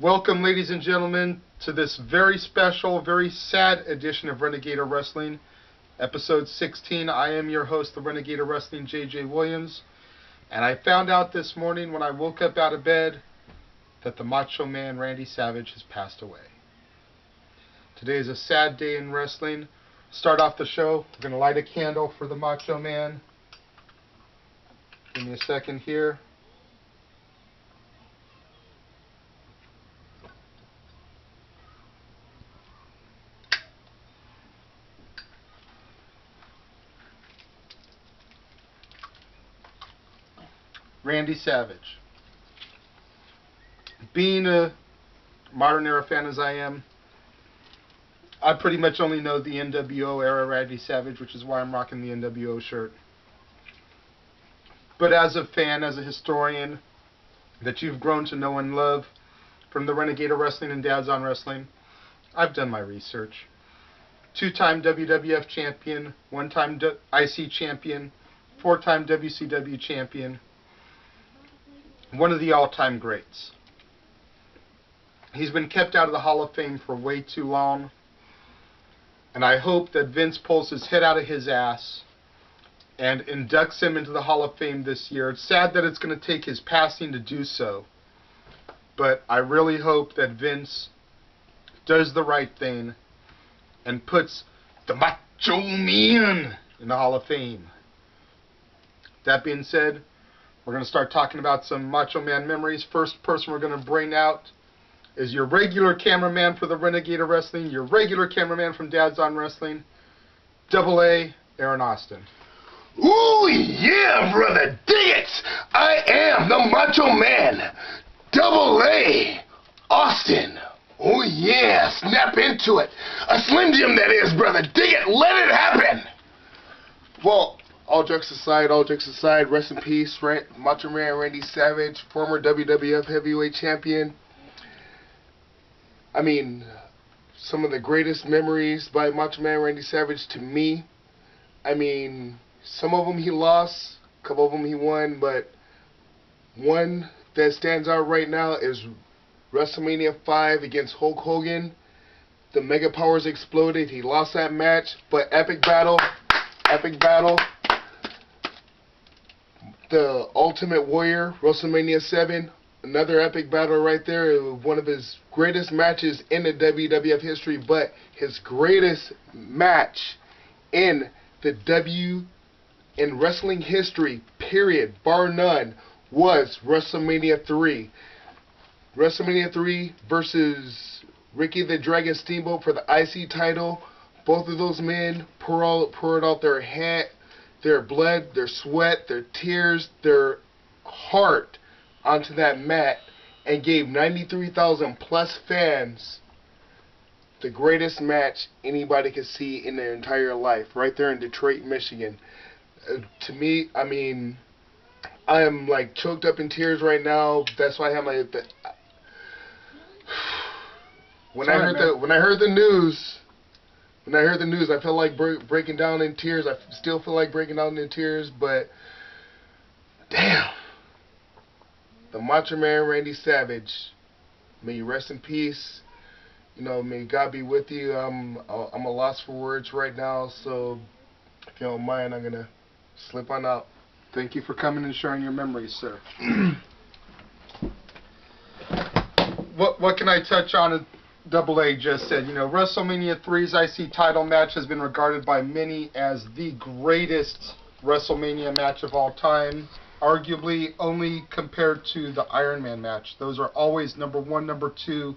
Welcome, ladies and gentlemen, to this very special, very sad edition of Renegade Wrestling, episode 16. I am your host, the Renegade Wrestling, JJ Williams, and I found out this morning when I woke up out of bed that the Macho Man Randy Savage has passed away. Today is a sad day in wrestling. Start off the show. We're going to light a candle for the Macho Man. Give me a second here. Randy Savage. Being a modern era fan as I am, I pretty much only know the NWO era Randy Savage, which is why I'm rocking the NWO shirt. But as a fan, as a historian that you've grown to know and love from the Renegade Wrestling and Dads on Wrestling, I've done my research. Two-time WWF champion, one-time IC champion, four-time WCW champion, one of the all-time greats. He's been kept out of the Hall of Fame for way too long, and I hope that Vince pulls his head out of his ass and inducts him into the Hall of Fame this year. It's sad that it's going to take his passing to do so, but I really hope that Vince does the right thing and puts the Macho Man in the Hall of Fame. That being said, we're going to start talking about some Macho Man memories. First person we're going to bring out is your regular cameraman for the Renegade Wrestling, your regular cameraman from Dads on Wrestling, Double A, Aaron Austin. Ooh, yeah, brother, dig it! I am the Macho Man, Double A, Austin. Oh, yeah, snap into it. A Slim Jim, that is, brother. Dig it, let it happen. Well, all jokes aside, rest in peace, Macho Man Randy Savage, former WWF Heavyweight Champion. I mean, some of the greatest memories by Macho Man Randy Savage to me. I mean, some of them he lost, a couple of them he won, but one that stands out right now is WrestleMania 5 against Hulk Hogan. The Mega Powers exploded. He lost that match, but epic battle. The Ultimate Warrior, WrestleMania 7, another epic battle right there. It was one of his greatest matches in the WWF history, but his greatest match in the in wrestling history, period, bar none, was WrestleMania 3. WrestleMania 3 versus Ricky the Dragon Steamboat for the IC title. Both of those men poured out their blood, their sweat, their tears, their heart onto that mat and gave 93,000 plus fans the greatest match anybody could see in their entire life, right there in Detroit, Michigan. To me, I mean, I am like choked up in tears right now. That's why I have my. When I heard the news, I felt like breaking down in tears. I still feel like breaking down in tears, but damn. The Macho Man Randy Savage, may you rest in peace. You know, may God be with you. I'm a loss for words right now, so if you don't mind, I'm gonna slip on out. Thank you for coming and sharing your memories, sir. What can I touch on? Double A just said, you know, WrestleMania 3's IC title match has been regarded by many as the greatest WrestleMania match of all time, arguably only compared to the Iron Man match. Those are always number one, number two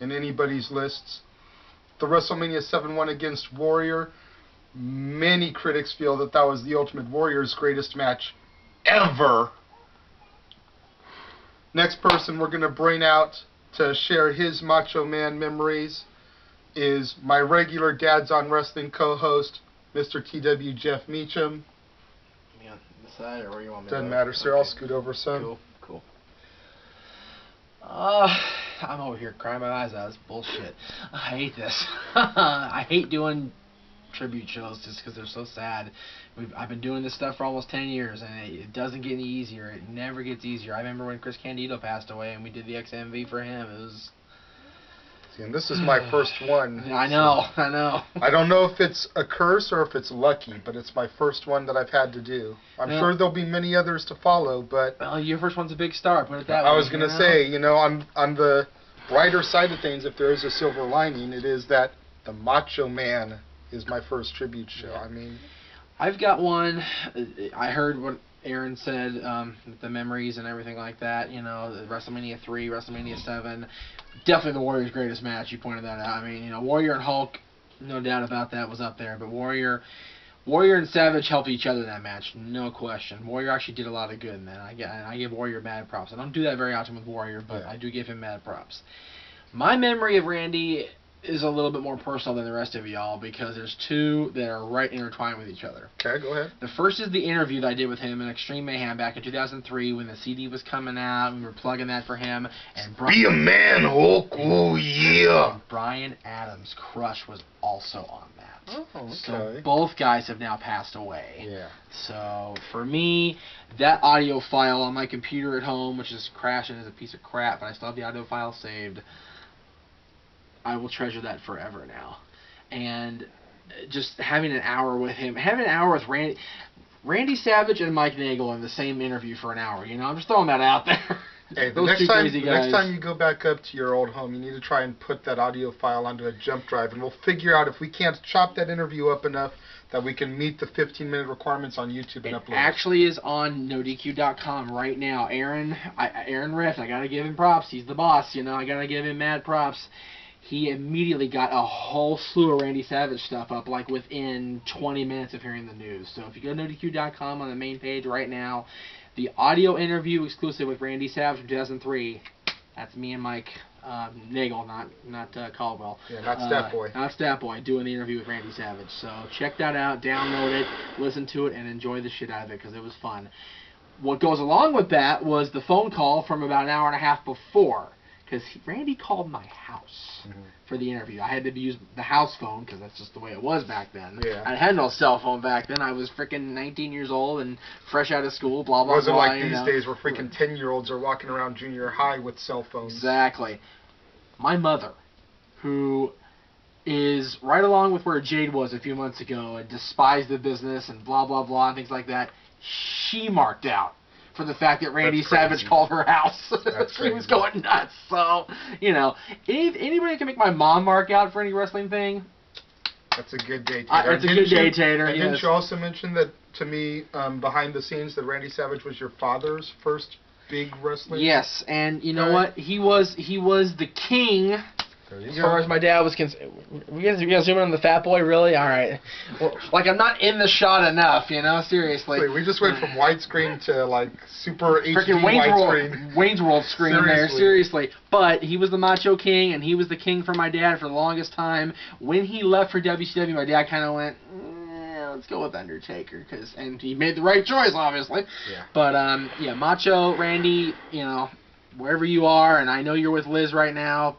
in anybody's lists. The WrestleMania 7 one against Warrior, many critics feel that was the Ultimate Warrior's greatest match ever. Next person we're going to bring out to share his Macho Man memories is my regular Dads on Wrestling co-host, Mr. TW Jeff Meacham. Me on the side, or where you want me? Doesn't matter, sir. Okay. I'll scoot over, son. Cool. I'm over here crying my eyes out. It's bullshit. I hate this. I hate doing tribute shows just because they're so sad. I've been doing this stuff for almost 10 years, and it doesn't get any easier. It never gets easier. I remember when Chris Candido passed away, and we did the XMV for him. It was See, and this is my first one. I know. I don't know if it's a curse or if it's lucky, but it's my first one that I've had to do. I'm sure there'll be many others to follow, but... Well, your first one's a big star, put it that way. I was going to say, you know, on the brighter side of things, if there is a silver lining, it is that the Macho Man is my first tribute show. Yeah. I mean... I've got one. I heard what Aaron said, the memories and everything like that, you know, WrestleMania 3, WrestleMania 7, definitely the Warrior's greatest match, you pointed that out. I mean, you know, Warrior and Hulk, no doubt about that, was up there, but Warrior and Savage helped each other in that match, no question. Warrior actually did a lot of good in that. I give Warrior mad props. I don't do that very often with Warrior, but I do give him mad props. My memory of Randy is a little bit more personal than the rest of y'all because there's two that are right intertwined with each other. Okay, go ahead. The first is the interview that I did with him in Extreme Mayhem back in 2003 when the CD was coming out and we were plugging that for him. And Be a man, Hulk. Oh, yeah. Brian Adams' crush was also on that. Oh, okay. So both guys have now passed away. Yeah. So for me, that audio file on my computer at home, which is crashing as a piece of crap, but I still have the audio file saved, I will treasure that forever now. And just having an hour with him, having an hour with Randy Savage and Mike Nagel in the same interview for an hour, you know, I'm just throwing that out there. Hey, the Those next two time, crazy guys. next time you go back up to your old home, you need to try and put that audio file onto a jump drive, and we'll figure out if we can't chop that interview up enough that we can meet the 15-minute requirements on YouTube and upload it. Actually is on NoDQ.com right now. Aaron Riff, I gotta give him props. He's the boss, you know. I gotta give him mad props. He immediately got a whole slew of Randy Savage stuff up, like within 20 minutes of hearing the news. So if you go to NoDQ.com on the main page right now, the audio interview exclusive with Randy Savage from 2003, that's me and Mike Nagel, not Caldwell. Yeah, not Stat Boy. Not Stat Boy, doing the interview with Randy Savage. So check that out, download it, listen to it, and enjoy the shit out of it because it was fun. What goes along with that was the phone call from about an hour and a half before. Because Randy called my house for the interview. I had to use the house phone because that's just the way it was back then. Yeah. I had no cell phone back then. I was freaking 19 years old and fresh out of school, blah, blah, It wasn't blah. like these days where freaking 10-year-olds are walking around junior high with cell phones. Exactly. My mother, who is right along with where Jade was a few months ago and despised the business and blah, blah, blah, and things like that, she marked out for the fact that Randy Savage called her house. She was going nuts. So, you know, anybody can make my mom mark out for any wrestling thing. That's a good day, Tater. It's a good day, Tater, And yes. didn't you also mention that, to me, behind the scenes, that Randy Savage was your father's first big wrestling? Yes, and you know what? He was the king. As far as my dad was concerned. You guys zooming on the fat boy, really? All right. Well, like, I'm not in the shot enough, you know? Seriously. Wait, we just went from widescreen to, like, super HD Freaking widescreen. Wayne's World screen there, seriously. But he was the Macho King, and he was the king for my dad for the longest time. When he left for WCW, my dad kind of went, let's go with Undertaker, and he made the right choice, obviously. Yeah. But, yeah, Macho, Randy, you know, wherever you are, and I know you're with Liz right now.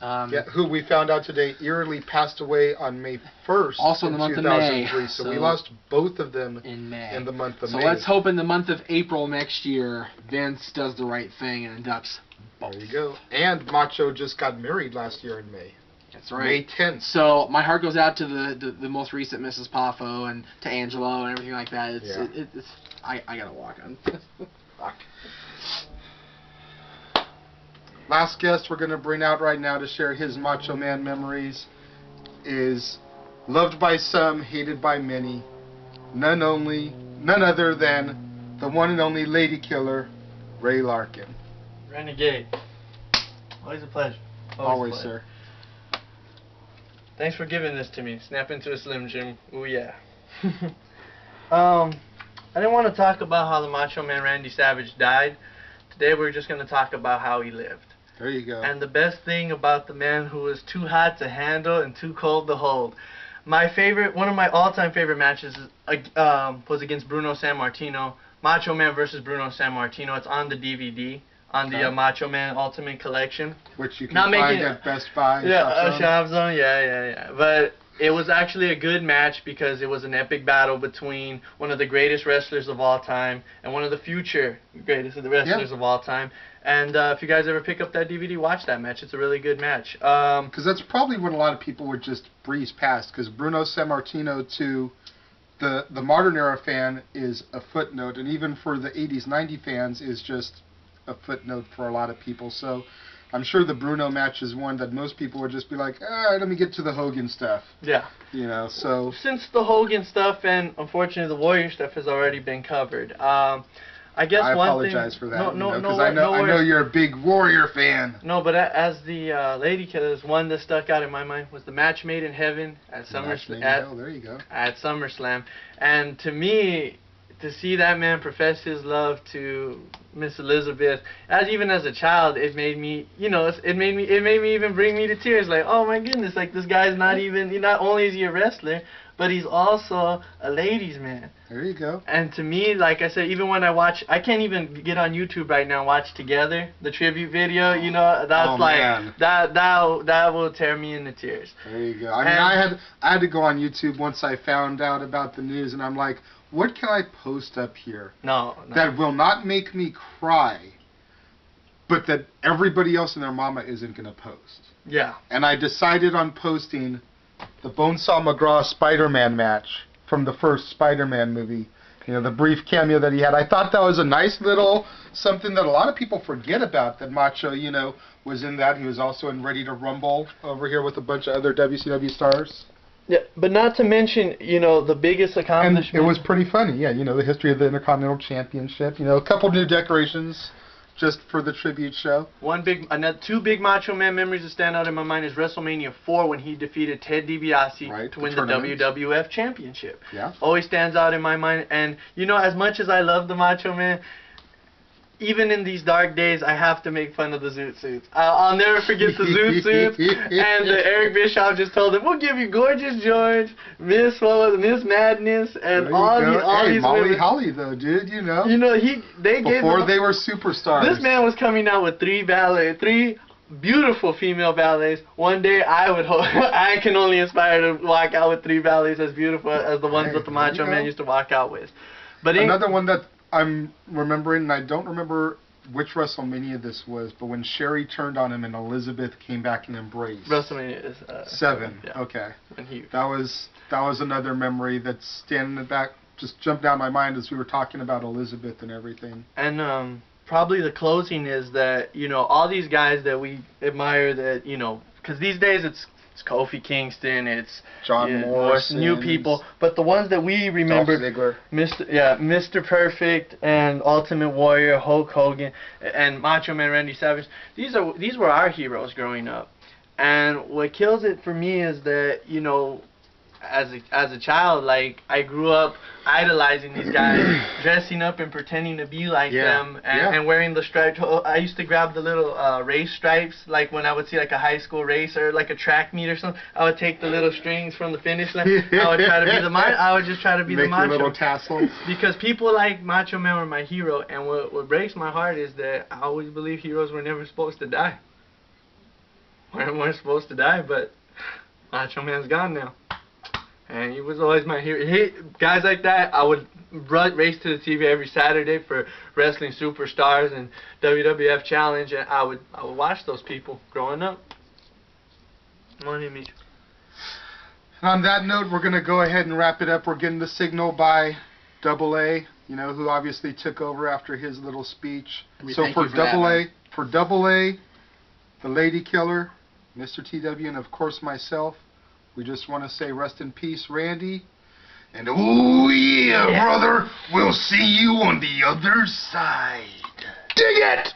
Yeah, who we found out today eerily passed away on May 1st. Also in the month of May. So we lost both of them in May. In the month of So May. let's hope in the month of April next year, Vince does the right thing and inducts both. There you go. And Macho just got married last year in May. That's right. May 10th. So my heart goes out to the most recent Mrs. Poffo and to Angelo and everything like that. I gotta walk on. Fuck. Last guest we're going to bring out right now to share his Macho Man memories is loved by some, hated by many, none other than the one and only lady killer, Ray Larkin. Renegade. Always a pleasure. Always, sir. Thanks for giving this to me. Snap into a Slim Jim. Ooh yeah. I didn't want to talk about how the Macho Man Randy Savage died. Today we're just going to talk about how he lived. There you go. And the best thing about the man who was too hot to handle and too cold to hold. One of my all-time favorite matches was against Bruno Sammartino. Macho Man versus Bruno Sammartino. It's on the DVD, on the Macho Man Ultimate Collection. Which you can find at Best Buy. Yeah, Shop Zone. Yeah. But it was actually a good match because it was an epic battle between one of the greatest wrestlers of all time and one of the future greatest of the wrestlers of all time. And if you guys ever pick up that DVD, watch that match. It's a really good match. Because that's probably what a lot of people would just breeze past. Because Bruno Sammartino to the modern era fan is a footnote, and even for the 80s, 90s fans is just a footnote for a lot of people. So I'm sure the Bruno match is one that most people would just be like, let me get to the Hogan stuff. Yeah. You know, so since the Hogan stuff and unfortunately the Warrior stuff has already been covered, I guess I one apologize thing. for that. No, because I know you're a big Warrior fan. No, but as the Lady Killers, one that stuck out in my mind was the match made in heaven at SummerSlam. There you go. At SummerSlam, and to me, to see that man profess his love to Miss Elizabeth, even as a child, it made me, it made me even bring me to tears. Like, oh my goodness, like this guy's not only is he a wrestler, but he's also a ladies' man. There you go. And to me, like I said, even when I can't even get on YouTube right now and watch Together, the tribute video, that's that will tear me into tears. There you go. I mean, I had to go on YouTube once I found out about the news, and I'm like, what can I post up here that will not make me cry, but that everybody else and their mama isn't going to post? Yeah. And I decided on posting the Bonesaw McGraw Spider-Man match from the first Spider-Man movie. The brief cameo that he had. I thought that was a nice little something that a lot of people forget about, that Macho, was in that. He was also in Ready to Rumble over here with a bunch of other WCW stars. Yeah, but not to mention, the biggest accomplishment. And it was pretty funny, yeah. The history of the Intercontinental Championship. A couple new decorations just for the tribute show. Two big Macho Man memories that stand out in my mind is WrestleMania 4 when he defeated Ted DiBiase to win the WWF Championship. Yeah. Always stands out in my mind. And, as much as I love the Macho Man, even in these dark days, I have to make fun of the Zoot Suits. I'll never forget the Zoot Suits. And Eric Bischoff just told him, we'll give you Gorgeous George, Miss Madness, and all these Molly women. Holly, though, dude, Before they were superstars. This man was coming out with three beautiful female ballets. One day I would hope I can only aspire to walk out with 3 ballets as beautiful as the ones that the Macho Man used to walk out with. But another one that I'm remembering, and I don't remember which WrestleMania this was, but when Sherry turned on him and Elizabeth came back and embraced. WrestleMania is 7. Yeah. Okay. That was another memory that's standing back, just jumped down my mind as we were talking about Elizabeth and everything. And probably the closing is that all these guys that we admire, that because these days it's Kofi Kingston, it's John Morrison, new people, but the ones that we remember, Mr. Perfect and Ultimate Warrior, Hulk Hogan, and Macho Man Randy Savage. These were our heroes growing up, and what kills it for me is that as a child, like, I grew up idolizing these guys, dressing up and pretending to be like them, and wearing the striped. I used to grab the little race stripes, like when I would see like a high school race or like a track meet or something. I would take the little strings from the finish line. I would try to be I would just try to be the Macho. Make your little tassel. Because people like Macho Man were my hero, and what breaks my heart is that I always believe heroes were never supposed to die. We're supposed to die, but Macho Man's gone now. And he was always my hero. Guys like that, I would race to the TV every Saturday for Wrestling Superstars and WWF Challenge, and I would watch those people growing up. Come on, Meacham. And on that note, we're going to go ahead and wrap it up. We're getting the signal by Double A, who obviously took over after his little speech. So for Double A, the Lady Killer, Mr. TW, and of course myself, we just want to say rest in peace, Randy. And oh yeah, brother, we'll see you on the other side. Dig it!